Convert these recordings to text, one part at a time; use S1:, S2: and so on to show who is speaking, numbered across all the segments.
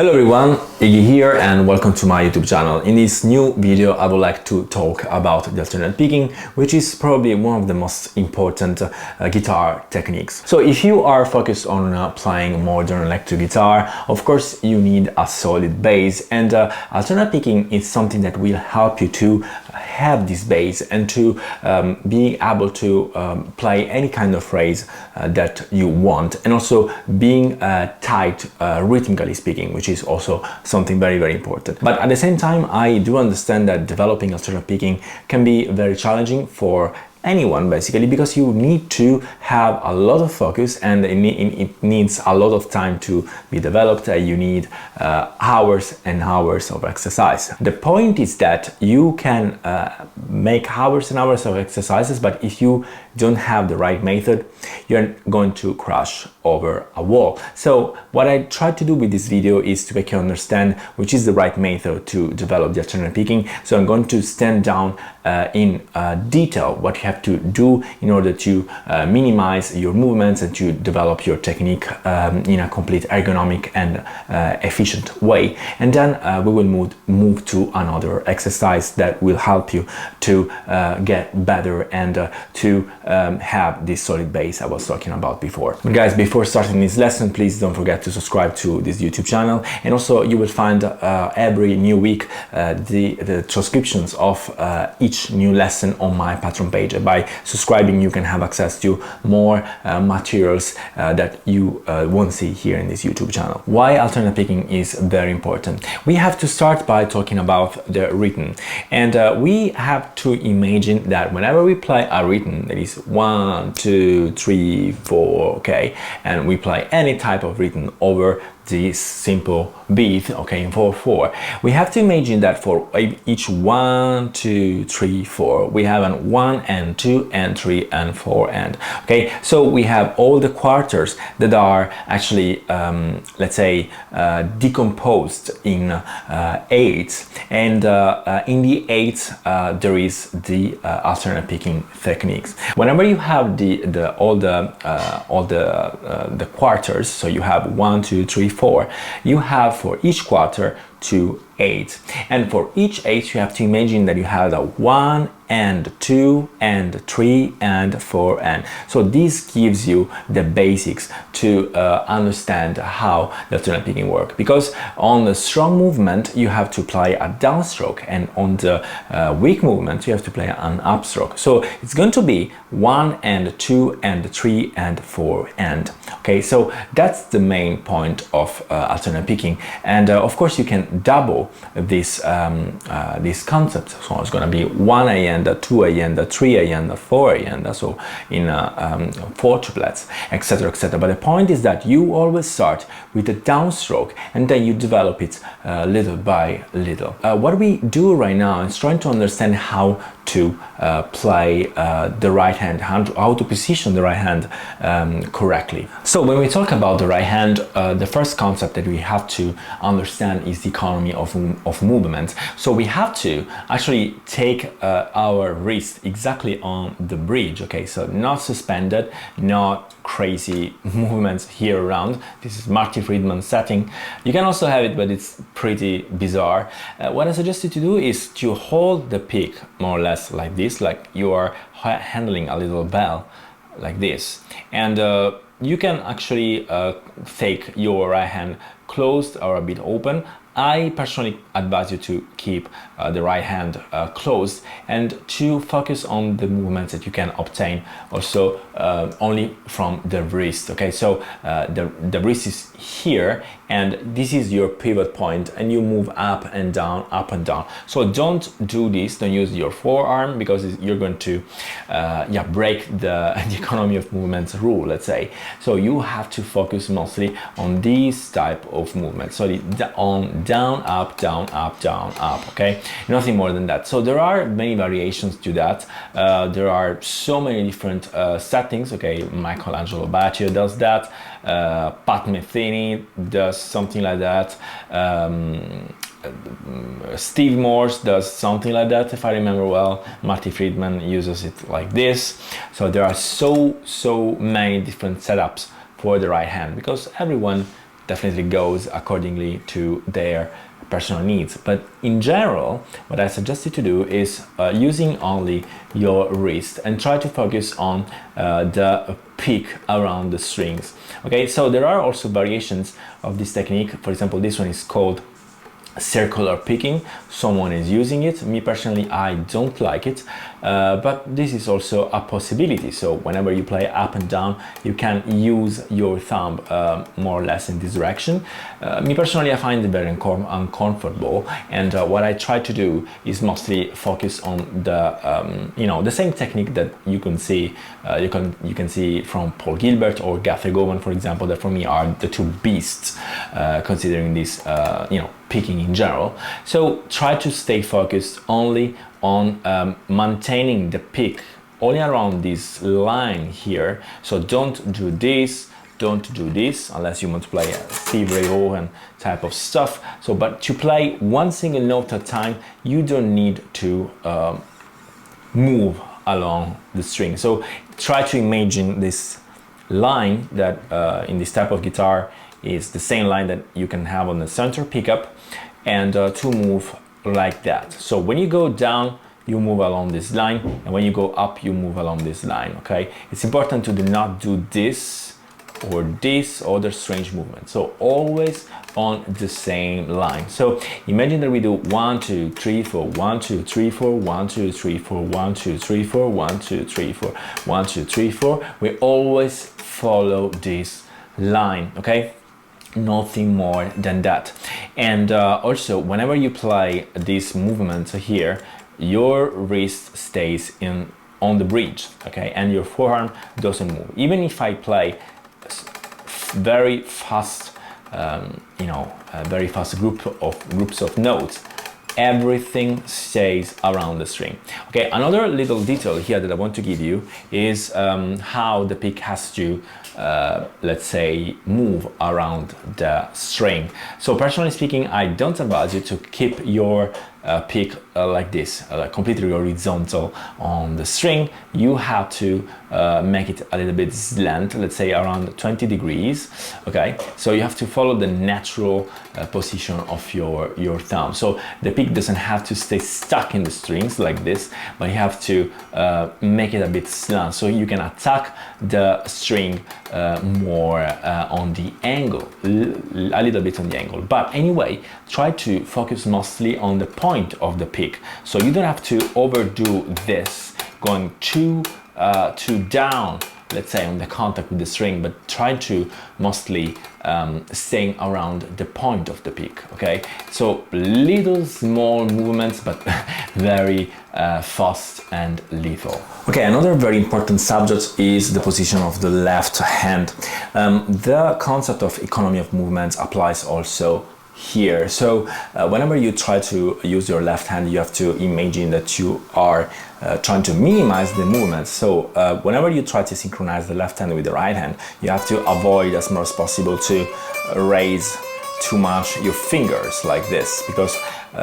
S1: Hello everyone, Iggy here and welcome to my YouTube channel. In this new video I would like to talk about the alternate picking, which is probably one of the most important guitar techniques. So if you are focused on playing modern electric guitar, of course you need a solid bass, and alternate picking is something that will help you to have this bass and to be able to play any kind of phrase that you want, and also being tight rhythmically speaking, which is also something very important. But at the same time, I do understand that developing alternate picking can be very challenging for anyone, basically, because you need to have a lot of focus and it needs a lot of time to be developed. You need hours and hours of exercise. The point is that you can make hours and hours of exercises, but if you don't have the right method, you're going to crash over a wall. So what I try to do with this video is to make you understand which is the right method to develop the alternate picking. So I'm going to stand down in detail what you have to do in order to minimize your movements and to develop your technique in a complete ergonomic and efficient way. And then we will move to another exercise that will help you to get better and to have this solid base I was talking about before. But guys, before starting this lesson, please don't forget to subscribe to this YouTube channel, and also you will find every new week the transcriptions of each new lesson on my Patreon page. By subscribing, you can have access to more materials that you won't see here in this YouTube channel. Why alternate picking is very important? We have to start by talking about the rhythm, and we have to imagine that whenever we play a rhythm that is 1, 2, 3, 4, okay, and we play any type of rhythm over this simple beat, okay, in 4/4, we have to imagine that for each 1, 2, 3, 4, we have an 1 and 2 and 3 and 4 and, okay, so we have all the quarters that are actually let's say decomposed in eighths, and in the eighths there is the alternate picking techniques. Whenever you have all the quarters, so you have 1, 2, 3, 4, you have for each quarter 2 8, and for each 8 you have to imagine that you have a 1 and 2 and 3 and 4 and. So this gives you the basics to understand how the alternate picking works, because on the strong movement you have to play a downstroke, and on the weak movement you have to play an upstroke. So it's going to be 1 and 2 and 3 and 4 and, okay, so that's the main point of alternate picking. And of course you can double this this concept, so it's going to be 1 and 2 and 3 and 4 and, so in 4 triplets, etc, etc. But the point is that you always start with the downstroke and then you develop it little by little. What we do right now is trying to understand how to play the right hand, how to position the right hand correctly. So when we talk about the right hand, the first concept that we have to understand is the economy of movement. So we have to actually take our wrist exactly on the bridge, okay, so not suspended, not crazy movements here around. This is Marty Friedman setting. You can also have it, but it's pretty bizarre. What I suggest you to do is to hold the pick more or less like this, like you are handling a little bell like this, and you can actually take your right hand closed or a bit open. I personally advise you to keep the right hand closed and to focus on the movements that you can obtain also only from the wrist, okay, so the wrist is here and this is your pivot point, and you move up and down, up and down. So don't do this, don't use your forearm, because you're going to break the economy of movements rule, let's say. So you have to focus mostly on this type of movement, so on down, up, down, up, down, up, okay, nothing more than that. So there are many variations to that. There are so many different settings, okay. Michelangelo Baccio does that, Pat Metheny does something like that, Steve Morse does something like that, if I remember well. Marty Friedman uses it like this. So there are so many different setups for the right hand, because everyone definitely goes accordingly to their personal needs. But in general, what I suggest you to do is using only your wrist and try to focus on the pick around the strings. Okay, so there are also variations of this technique. For example, this one is called circular picking. Someone is using it. Me personally, I don't like it, but this is also a possibility. So whenever you play up and down, you can use your thumb more or less in this direction. Me personally, I find it very uncomfortable, and what I try to do is mostly focus on the you know, the same technique that you can see you can see from Paul Gilbert or Guthrie Govan, for example, that for me are the two beasts considering this you know, picking in general. So try to stay focused only on maintaining the pick only around this line here. So don't do this, don't do this, unless you want to play a Steve Ray Vaughan type of stuff. So, but to play one single note at a time, you don't need to move along the string. So try to imagine this line that in this type of guitar is the same line that you can have on the center pickup, and to move like that. So when you go down, you move along this line, and when you go up, you move along this line. Okay, it's important to do not do this or this other strange movement. So always on the same line. So imagine that we do 1 2 3 4 1 2 3 4 1 2 3 4 1 2 3 4 1 2 3 4 1 2 3 4. We always follow this line. Okay, nothing more than that. And also whenever you play this movement here, your wrist stays on the bridge, okay, and your forearm doesn't move. Even if I play very fast you know, a very fast groups of notes, everything stays around the string. Okay, another little detail here that I want to give you is how the pick has to let's say move around the string. So personally speaking, I don't advise you to keep your pick like this, completely horizontal on the string. You have to make it a little bit slant, let's say around 20 degrees. Okay, so you have to follow the natural position of your thumb. So the pick doesn't have to stay stuck in the strings like this, but you have to make it a bit slant, so you can attack the string more on the angle, a little bit on the angle. But anyway, try to focus mostly on the point of the pick, so you don't have to overdo this, going too down, let's say, on the contact with the string, but try to mostly staying around the point of the pick. Okay, so little small movements, but very fast and lethal. Okay, another very important subject is the position of the left hand. The concept of economy of movements applies also here. So whenever you try to use your left hand, you have to imagine that you are trying to minimize the movement. So whenever you try to synchronize the left hand with the right hand, you have to avoid as much as possible to raise too much your fingers like this, because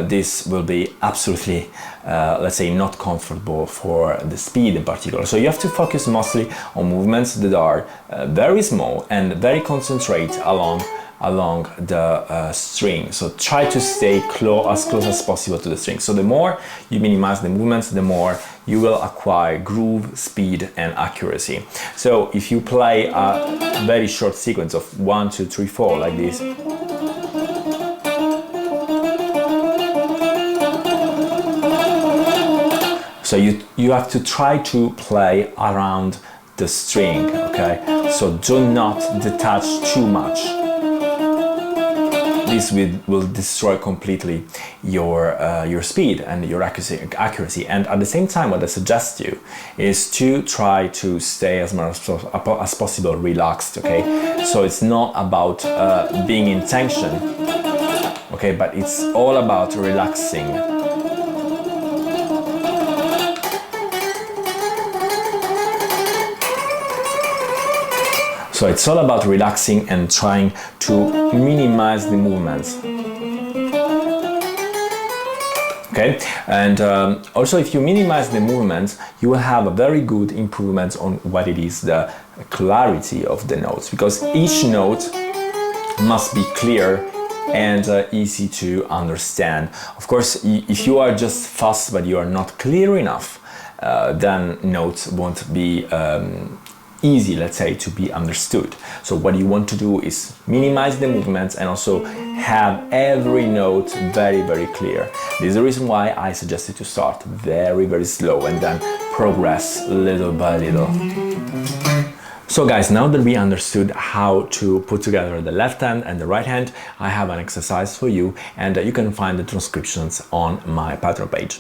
S1: this will be absolutely let's say not comfortable for the speed in particular. So you have to focus mostly on movements that are very small and very concentrate along the string. So try to stay as close as possible to the string. So the more you minimize the movements, the more you will acquire groove, speed and accuracy. So if you play a very short sequence of 1 2 3 4 like this, so you have to try to play around the string. Okay, so do not detach too much. This will destroy completely your speed and your accuracy. And at the same time, what I suggest you is to try to stay as much as possible relaxed. Okay, so it's not about being in tension. Okay, but it's all about relaxing. So it's all about relaxing and trying to minimize the movements. Okay, and also if you minimize the movements, you will have a very good improvement on what it is, the clarity of the notes, because each note must be clear and easy to understand. Of course, if you are just fast but you are not clear enough, then notes won't be easy, let's say, to be understood. So what you want to do is minimize the movements and also have every note very, very clear. This is the reason why I suggested to start very, very slow and then progress little by little. So guys, now that we understood how to put together the left hand and the right hand, I have an exercise for you, and you can find the transcriptions on my Patreon page.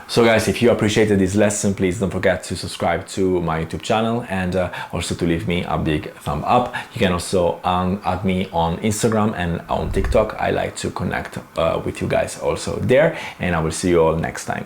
S1: So guys, if you appreciated this lesson, please don't forget to subscribe to my YouTube channel and also to leave me a big thumb up. You can also add me on Instagram and on TikTok. I like to connect with you guys also there, and I will see you all next time.